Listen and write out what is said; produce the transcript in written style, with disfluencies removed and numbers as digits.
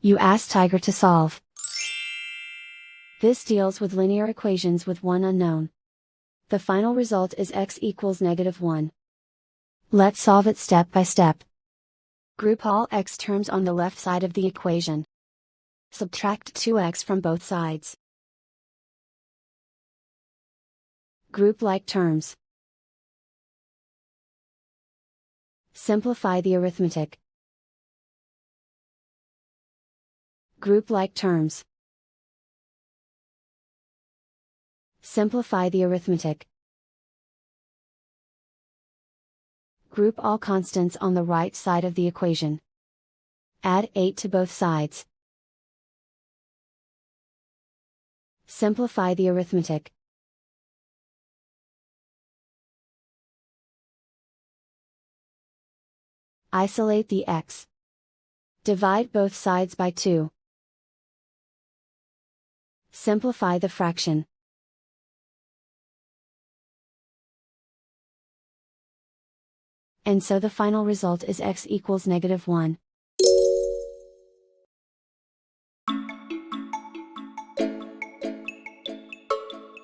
You ask Tiger to solve. This deals with linear equations with one unknown. The final result is x equals -1. Let's solve it step by step. Group all x terms on the left side of the equation. Subtract 2x from both sides. Group like terms. Simplify the arithmetic. Group like terms. Simplify the arithmetic. Group all constants on the right side of the equation. Add 8 to both sides. Simplify the arithmetic. Isolate the x. Divide both sides by 2. Simplify the fraction. And so the final result is x equals -1.